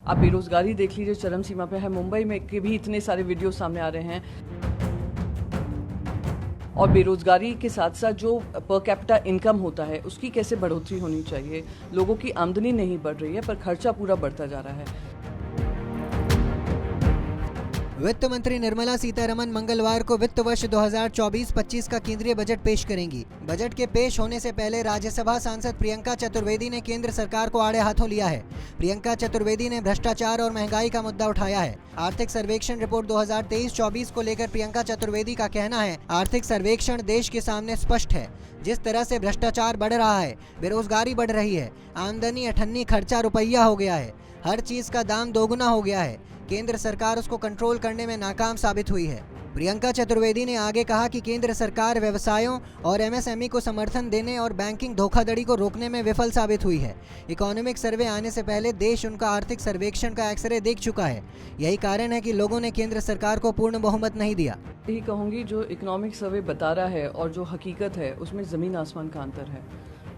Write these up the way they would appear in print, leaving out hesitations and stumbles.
आप बेरोजगारी देख लीजिए, चरम सीमा पे है। मुंबई में के भी इतने सारे वीडियो सामने आ रहे हैं। और बेरोजगारी के साथ साथ जो पर कैपिटा इनकम होता है उसकी कैसे बढ़ोतरी होनी चाहिए। लोगों की आमदनी नहीं बढ़ रही है पर खर्चा पूरा बढ़ता जा रहा है। वित्त मंत्री निर्मला सीतारमण मंगलवार को वित्त वर्ष 2024-25 का केंद्रीय बजट पेश करेंगी। बजट के पेश होने से पहले राज्यसभा सांसद प्रियंका चतुर्वेदी ने केंद्र सरकार को आड़े हाथों लिया है। प्रियंका चतुर्वेदी ने भ्रष्टाचार और महंगाई का मुद्दा उठाया है। आर्थिक सर्वेक्षण रिपोर्ट 2023-24 को लेकर प्रियंका चतुर्वेदी का कहना है, आर्थिक सर्वेक्षण देश के सामने स्पष्ट है। जिस तरह से भ्रष्टाचार बढ़ रहा है, बेरोजगारी बढ़ रही है, आमदनी अठन्नी, खर्चा रुपया हो गया है, हर चीज का दाम दोगुना हो गया है, केंद्र सरकार उसको कंट्रोल करने में नाकाम साबित हुई है। प्रियंका चतुर्वेदी ने आगे कहा कि केंद्र सरकार व्यवसायों और एमएसएमई को समर्थन देने और बैंकिंग धोखाधड़ी को रोकने में विफल साबित हुई है। इकोनॉमिक सर्वे आने से पहले देश उनका आर्थिक सर्वेक्षण का एक्सरे देख चुका है। यही कारण है कि लोगों ने केंद्र सरकार को पूर्ण बहुमत नहीं दिया। यही कहूँगी, जो इकोनॉमिक सर्वे बता रहा है और जो हकीकत है उसमें ज़मीन आसमान का अंतर है।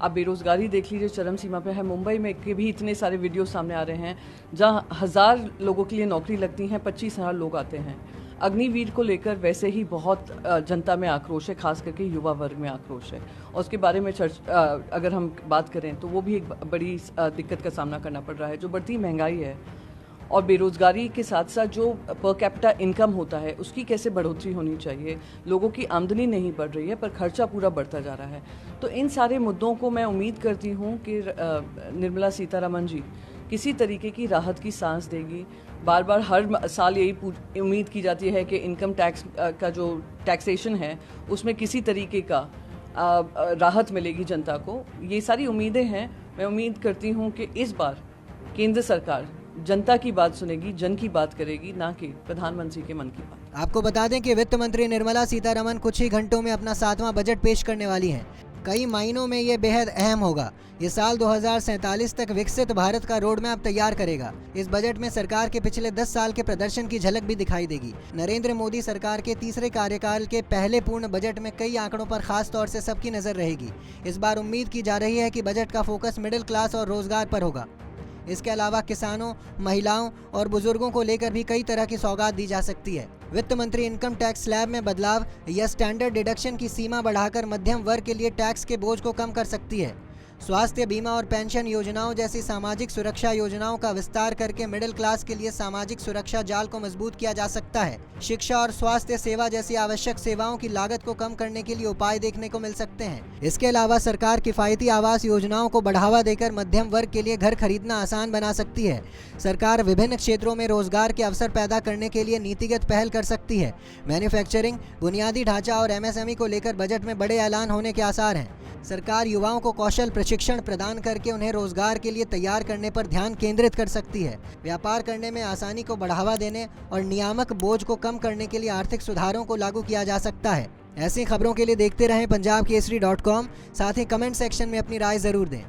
आप बेरोजगारी देख लीजिए, चरम सीमा पे है। मुंबई में के भी इतने सारे वीडियो सामने आ रहे हैं जहां 1000 लोगों के लिए नौकरी लगती हैं, 25,000 लोग आते हैं। अग्निवीर को लेकर वैसे ही बहुत जनता में आक्रोश है, खास करके युवा वर्ग में आक्रोश है। और उसके बारे में अगर हम बात करें तो वो भी एक बड़ी दिक्कत का सामना करना पड़ रहा है। जो बढ़ती महंगाई है और बेरोजगारी के साथ साथ जो पर कैपिटा इनकम होता है उसकी कैसे बढ़ोतरी होनी चाहिए। लोगों की आमदनी नहीं बढ़ रही है पर खर्चा पूरा बढ़ता जा रहा है। तो इन सारे मुद्दों को मैं उम्मीद करती हूँ कि निर्मला सीतारमण जी किसी तरीके की राहत की सांस देगी। बार बार हर साल यही उम्मीद की जाती है कि इनकम टैक्स का जो टैक्सेशन है उसमें किसी तरीके का राहत मिलेगी जनता को। ये सारी उम्मीदें हैं। मैं उम्मीद करती हूँ कि इस बार केंद्र सरकार जनता की बात सुनेगी, जन की बात करेगी, ना कि प्रधानमंत्री के मन की बात। आपको बता दें कि वित्त मंत्री निर्मला सीतारमण कुछ ही घंटों में अपना 7वां बजट पेश करने वाली हैं। कई मायनों में ये बेहद अहम होगा। ये साल 2047 तक विकसित भारत का रोड मैप तैयार करेगा। इस बजट में सरकार के पिछले 10 साल के प्रदर्शन की झलक भी दिखाई देगी। नरेंद्र मोदी सरकार के तीसरे कार्यकाल के पहले पूर्ण बजट में कई आंकड़ों पर खास तौर से सबकी नजर रहेगी। इस बार उम्मीद की जा रही है कि बजट का फोकस मिडिल क्लास और रोजगार पर होगा। इसके अलावा किसानों, महिलाओं और बुजुर्गों को लेकर भी कई तरह की सौगात दी जा सकती है। वित्त मंत्री इनकम टैक्स स्लैब में बदलाव या स्टैंडर्ड डिडक्शन की सीमा बढ़ाकर मध्यम वर्ग के लिए टैक्स के बोझ को कम कर सकती है। स्वास्थ्य बीमा और पेंशन योजनाओं जैसी सामाजिक सुरक्षा योजनाओं का विस्तार करके मिडिल क्लास के लिए सामाजिक सुरक्षा जाल को मजबूत किया जा सकता है। शिक्षा और स्वास्थ्य सेवा जैसी आवश्यक सेवाओं की लागत को कम करने के लिए उपाय देखने को मिल सकते हैं। इसके अलावा सरकार किफायती आवास योजनाओं को बढ़ावा देकर मध्यम वर्ग के लिए घर खरीदना आसान बना सकती है। सरकार विभिन्न क्षेत्रों में रोजगार के अवसर पैदा करने के लिए नीतिगत पहल कर सकती है। मैन्युफैक्चरिंग, बुनियादी ढांचा और एमएसएमई को लेकर बजट में बड़े ऐलान होने के आसार हैं। सरकार युवाओं को कौशल प्रशिक्षण प्रदान करके उन्हें रोजगार के लिए तैयार करने पर ध्यान केंद्रित कर सकती है। व्यापार करने में आसानी को बढ़ावा देने और नियामक बोझ को कम करने के लिए आर्थिक सुधारों को लागू किया जा सकता है। ऐसी खबरों के लिए देखते रहें पंजाब केसरी.com। साथ ही कमेंट सेक्शन में अपनी राय जरूर दें।